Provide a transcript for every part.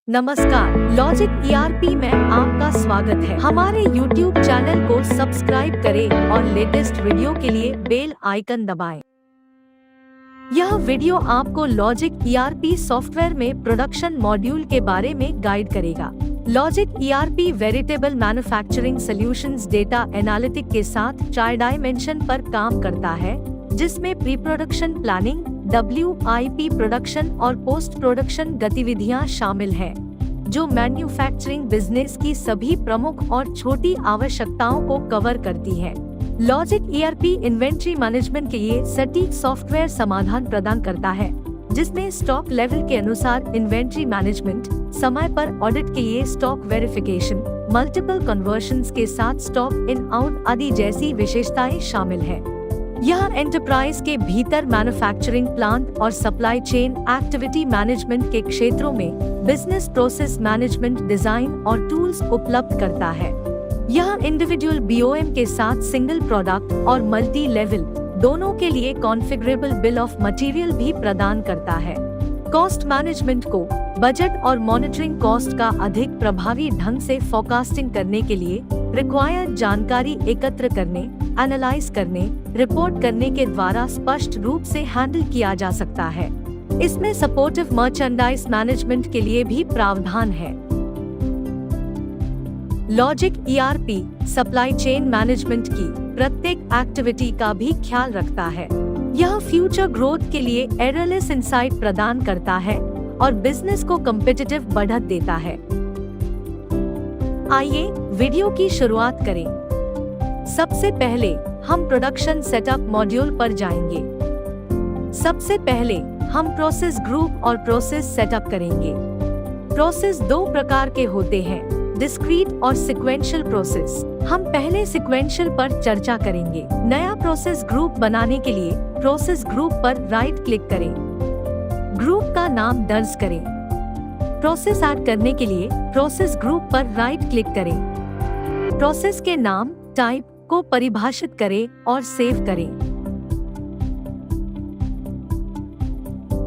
नमस्कार, logic ERP में आपका स्वागत है। हमारे YouTube चैनल को सब्सक्राइब करें और लेटेस्ट वीडियो के लिए बेल आइकन दबाएं। यह वीडियो आपको लॉजिक ईआरपी सॉफ्टवेयर में प्रोडक्शन मॉड्यूल के बारे में गाइड करेगा। Logic ERP veritable manufacturing solutions data analytic के साथ 4 डायमेंशन पर काम करता है, जिसमें pre production planning, WIP production और पोस्ट प्रोडक्शन गतिविधियां शामिल हैं, जो मैन्युफैक्चरिंग बिजनेस की सभी प्रमुख और छोटी आवश्यकताओं को कवर करती हैं। लॉजिक ईआरपी इन्वेंट्री मैनेजमेंट के लिए सटीक सॉफ्टवेयर समाधान प्रदान करता है, जिसमें स्टॉक लेवल के अनुसार इन्वेंट्री मैनेजमेंट, समय पर ऑडिट के लिए स्टॉक वेरिफिकेशन, मल्टीपल कन्वर्शंस के साथ स्टॉक इन आउट आदि जैसी विशेषताएं शामिल हैं। यह एंटरप्राइज के भीतर मैन्युफैक्चरिंग प्लांट और सप्लाई चेन एक्टिविटी मैनेजमेंट के क्षेत्रों में बिजनेस प्रोसेस मैनेजमेंट डिजाइन और टूल्स उपलब्ध करता है। यह इंडिविजुअल BOM के साथ सिंगल प्रोडक्ट और मल्टी लेवल दोनों के लिए कॉन्फ़िगरेबल बिल ऑफ मटेरियल भी प्रदान करता है। कॉस्ट मैनेजमेंट को बजट और मॉनिटरिंग कॉस्ट का अधिक प्रभावी ढंग से फोरकास्टिंग करने के लिए रिक्वायर्ड जानकारी एकत्र करने, एनालाइज करने, रिपोर्ट करने के द्वारा स्पष्ट रूप से हैंडल किया जा सकता है। इसमें सपोर्टिव मर्चेंडाइज मैनेजमेंट के लिए भी प्रावधान है। Logic ERP supply chain management की प्रत्येक एक्टिविटी का भी ख्याल रखता है। यह फ्यूचर ग्रोथ के लिए एररलेस इंसाइट प्रदान करता है और बिजनेस को कॉम्पिटिटिव बढ़त देता है। आइए वीडियो की शुरुआत करें। सबसे पहले हम प्रोडक्शन सेटअप मॉड्यूल पर जाएंगे। सबसे पहले हम प्रोसेस ग्रुप और प्रोसेस सेटअप करेंगे। प्रोसेस 2 प्रकार के होते हैं, डिस्क्रीट और सीक्वेंशियल प्रोसेस। हम पहले सीक्वेंशियल पर चर्चा करेंगे। नया प्रोसेस ग्रुप बनाने के लिए प्रोसेस ग्रुप पर राइट क्लिक करें। ग्रुप का नाम दर्ज करें। प्रोसेस ऐड करने के लिए प्रोसेस ग्रुप पर राइट क्लिक करें। प्रोसेस के नाम, टाइप को परिभाषित करें और सेव करें।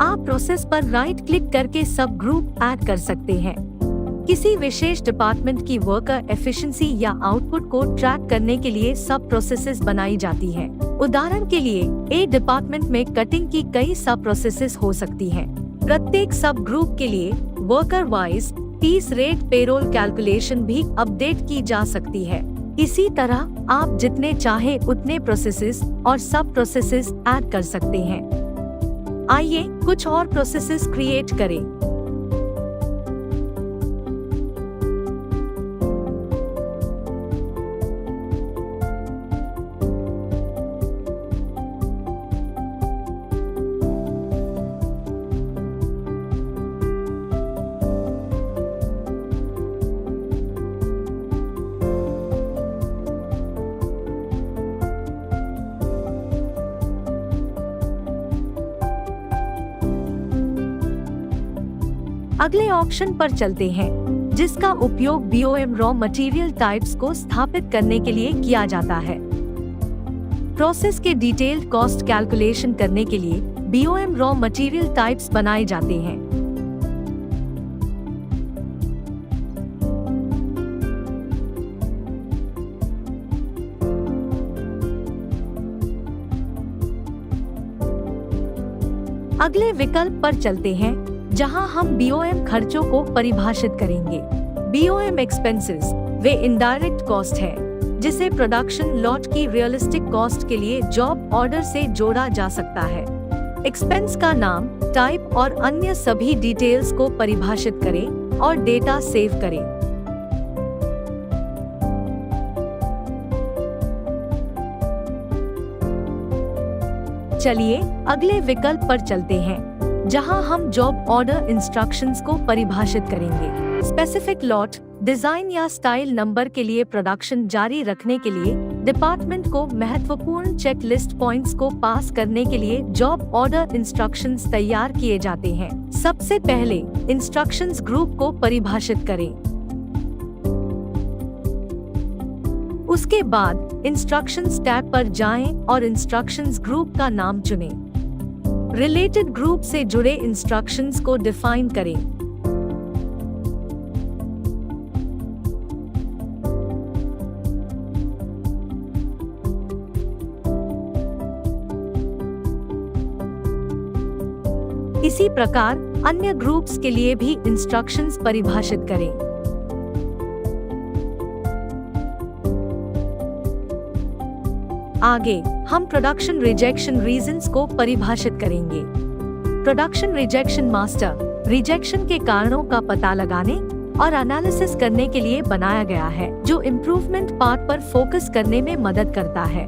आप प्रोसेस पर राइट क्लिक करके सब ग्रुप ऐड कर सकते हैं। किसी विशेष डिपार्टमेंट की वर्कर एफिशिएंसी या आउटपुट को ट्रैक करने के लिए सब प्रोसेसेस बनाई जाती हैं। उदाहरण के लिए एक डिपार्टमेंट में कटिंग की कई सब प्रोसेसेस हो सकती हैं। प्रत्येक सब ग्रुप के लिए worker wise piece rate payroll calculation भी अपडेट की जा सकती है। इसी तरह आप जितने चाहे उतने प्रोसेसेस और सब प्रोसेसेस ऐड कर सकते हैं। आइए कुछ और प्रोसेसेस क्रिएट करें। अगले ऑप्शन पर चलते हैं, जिसका उपयोग BOM रॉ मटेरियल टाइप्स को स्थापित करने के लिए किया जाता है। प्रोसेस के डिटेल्ड कॉस्ट कैलकुलेशन करने के लिए BOM रॉ मटेरियल टाइप्स बनाए जाते हैं। अगले विकल्प पर चलते हैं, जहां हम BOM खर्चों को परिभाषित करेंगे। BOM एक्सपेंसेस वे इनडायरेक्ट कॉस्ट है, जिसे प्रोडक्शन लॉट की रियलिस्टिक कॉस्ट के लिए जॉब ऑर्डर से जोड़ा जा सकता है। एक्सपेंस का नाम, टाइप और अन्य सभी डिटेल्स को परिभाषित करें और डेटा सेव करें। चलिए अगले विकल्प पर चलते हैं, जहां हम जॉब ऑर्डर इंस्ट्रक्शंस को परिभाषित करेंगे। स्पेसिफिक लॉट, डिजाइन या स्टाइल नंबर के लिए प्रोडक्शन जारी रखने के लिए डिपार्टमेंट को महत्वपूर्ण चेक लिस्ट पॉइंट्स को पास करने के लिए जॉब ऑर्डर इंस्ट्रक्शंस तैयार किए जाते हैं। सबसे पहले इंस्ट्रक्शंस ग्रुप को परिभाषित करें। उसके बाद इंस्ट्रक्शंस टैब पर जाएं और इंस्ट्रक्शंस ग्रुप का नाम चुनें। रिलेटेड ग्रुप से जुड़े इंस्ट्रक्शंस को डिफाइन करें। इसी प्रकार अन्य ग्रुप्स के लिए भी इंस्ट्रक्शंस परिभाषित करें। आगे हम प्रोडक्शन रिजेक्शन रीजंस को परिभाषित करेंगे। प्रोडक्शन रिजेक्शन मास्टर रिजेक्शन के कारणों का पता लगाने और एनालिसिस करने के लिए बनाया गया है, जो इम्प्रूवमेंट पार्ट पर फोकस करने में मदद करता है।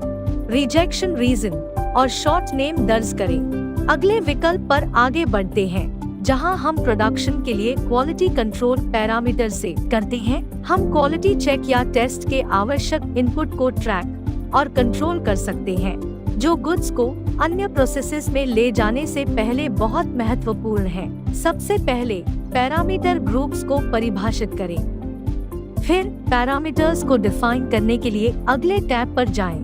रिजेक्शन रीजन और शॉर्ट नेम दर्ज करें। अगले विकल्प पर आगे बढ़ते हैं, जहां हम प्रोडक्शन के लिए क्वालिटी कंट्रोल पैरामीटर से करते हैं। हम क्वालिटी चेक या टेस्ट के आवश्यक इनपुट को ट्रैक और कंट्रोल कर सकते हैं, जो गुड्स को अन्य प्रोसेसेस में ले जाने से पहले बहुत महत्वपूर्ण है। सबसे पहले पैरामीटर ग्रुप्स को परिभाषित करें। फिर पैरामीटर्स को डिफाइन करने के लिए अगले टैब पर जाएं।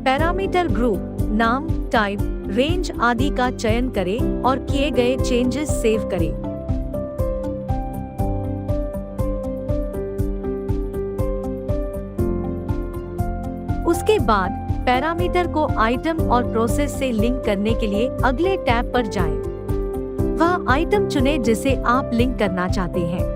पैरामीटर ग्रुप नाम, टाइप, रेंज आदि का चयन करें और किए गए चेंजेस सेव करें। उसके बाद पैरामीटर को आइटम और प्रोसेस से लिंक करने के लिए अगले टैब पर जाएं। वह आइटम चुनें जिसे आप लिंक करना चाहते हैं।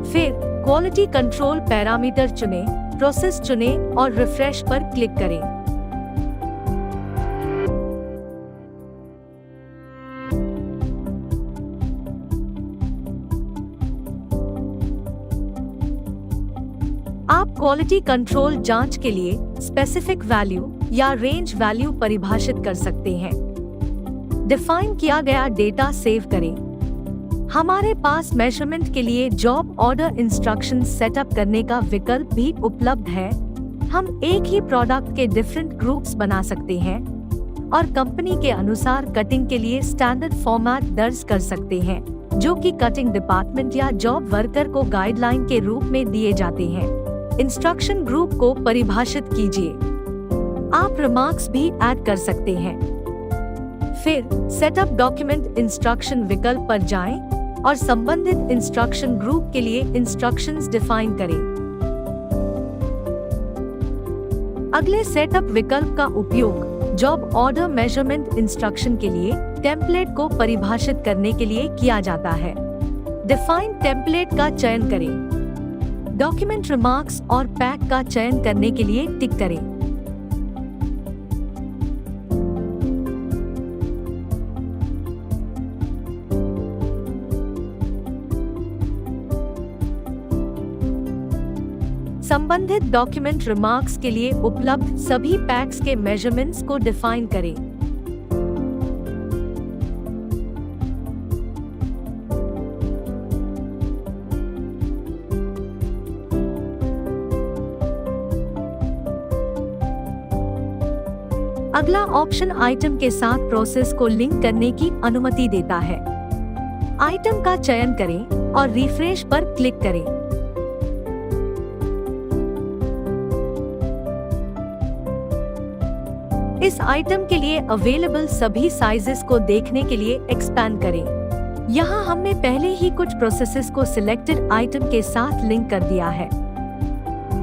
फिर क्वालिटी कंट्रोल पैरामीटर चुनें, प्रोसेस चुनें और रिफ्रेश पर क्लिक करें। आप क्वालिटी कंट्रोल जांच के लिए स्पेसिफिक वैल्यू या रेंज वैल्यू परिभाषित कर सकते हैं। डिफाइन किया गया डेटा सेव करें। हमारे पास मेजरमेंट के लिए जॉब ऑर्डर इंस्ट्रक्शन सेटअप करने का विकल्प भी उपलब्ध है। हम एक ही प्रोडक्ट के डिफरेंट ग्रुप्स बना सकते हैं और कंपनी के अनुसार कटिंग के लिए स्टैंडर्ड फॉर्मेट दर्ज कर सकते हैं, जो कि कटिंग डिपार्टमेंट या जॉब वर्कर को गाइडलाइन के रूप में दिए जाते हैं। इंस्ट्रक्शन ग्रुप को परिभाषित कीजिए। आप रिमार्क्स भी ऐड कर सकते हैं। फिर सेटअप डॉक्यूमेंट इंस्ट्रक्शन विकल्प पर जाएं और संबंधित इंस्ट्रक्शन ग्रुप के लिए इंस्ट्रक्शंस डिफाइन करें। अगले सेटअप विकल्प का उपयोग जॉब ऑर्डर मेजरमेंट इंस्ट्रक्शन के लिए टेम्पलेट को परिभाषित करने के लिए किया जाता है। डिफाइन टेम्पलेट का चयन करें। डॉक्यूमेंट रिमार्क्स और पैक का चयन करने के लिए टिक करें। संबंधित डॉक्यूमेंट रिमार्क्स के लिए उपलब्ध सभी पैक्स के मेजरमेंट्स को डिफाइन करें। अगला ऑप्शन आइटम के साथ प्रोसेस को लिंक करने की अनुमति देता है। आइटम का चयन करें और रिफ्रेश पर क्लिक करें। इस आइटम के लिए अवेलेबल सभी साइजेस को देखने के लिए एक्सपैंड करें। यहाँ हमने पहले ही कुछ प्रोसेसेस को सिलेक्टेड आइटम के साथ लिंक कर दिया है।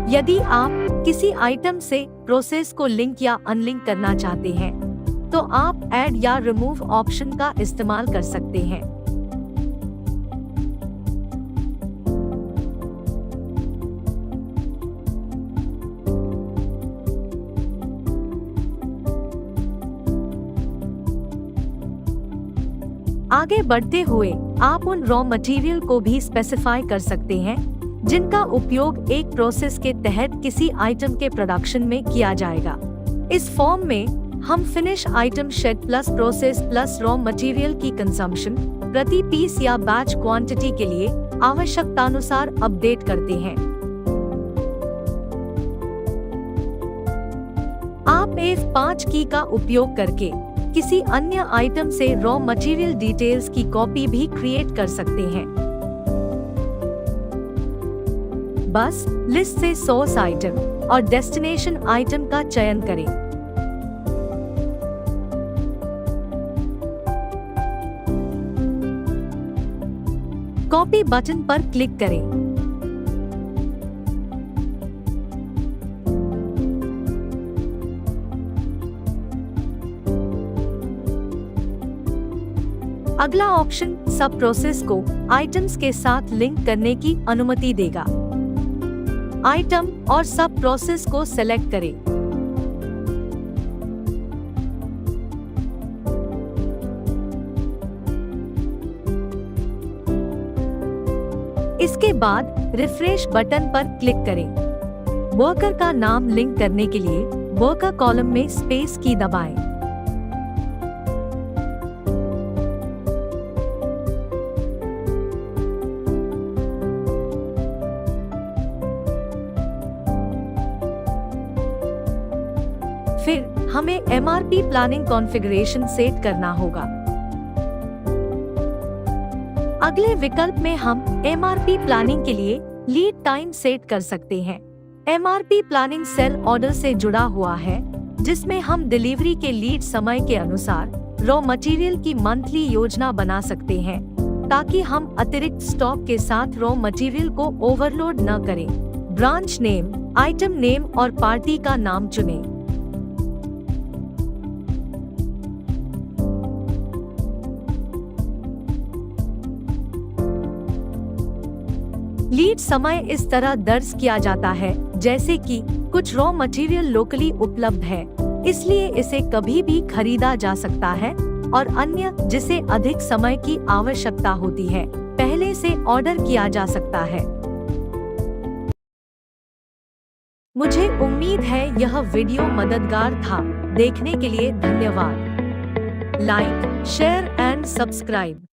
यदि आप किसी आइटम से प्रोसेस को लिंक या अनलिंक करना चाहते हैं, तो आप ऐड या रिमूव ऑप्शन का इस्तेमाल कर सकते हैं। आगे बढ़ते हुए आप उन रॉ मटेरियल को भी स्पेसिफाई कर सकते हैं जिनका उपयोग एक प्रोसेस के तहत किसी आइटम के प्रोडक्शन में किया जाएगा। इस फॉर्म में हम finish item shade plus process plus raw material की कंजम्पशन प्रति पीस या बैच क्वांटिटी के लिए आवश्यकतानुसार अपडेट करते हैं। आप F5 की का उपयोग करके किसी अन्य आइटम से रॉ मटेरियल डिटेल्स की कॉपी भी क्रिएट कर सकते हैं। बस लिस्ट से सोर्स आइटम और डेस्टिनेशन आइटम का चयन करें। कॉपी बटन पर क्लिक करें। अगला ऑप्शन सब प्रोसेस को आइटम्स के साथ लिंक करने की अनुमति देगा। आइटम और सब प्रोसेस को सेलेक्ट करें। इसके बाद रिफ्रेश बटन पर क्लिक करें। वर्कर का नाम लिंक करने के लिए वर्कर कॉलम में स्पेस की दबाएं। फिर हमें एमआरपी प्लानिंग कॉन्फ़िगरेशन सेट करना होगा। अगले विकल्प में हम एमआरपी प्लानिंग के लिए लीड टाइम सेट कर सकते हैं। एमआरपी प्लानिंग सेल ऑर्डर से जुड़ा हुआ है, जिसमें हम डिलीवरी के लीड समय के अनुसार रॉ मटेरियल की मंथली योजना बना सकते हैं, ताकि हम अतिरिक्त स्टॉक के साथ रॉ मटेरियल को ओवरलोड न करें। ब्रांच नेम, आइटम नेम और पार्टी का नाम चुनें। लीड समय इस तरह दर्ज किया जाता है जैसे कि कुछ रॉ मटेरियल लोकली उपलब्ध है, इसलिए इसे कभी भी खरीदा जा सकता है, और अन्य जिसे अधिक समय की आवश्यकता होती है पहले से ऑर्डर किया जा सकता है। मुझे उम्मीद है यह वीडियो मददगार था। देखने के लिए धन्यवाद। Like, share and subscribe.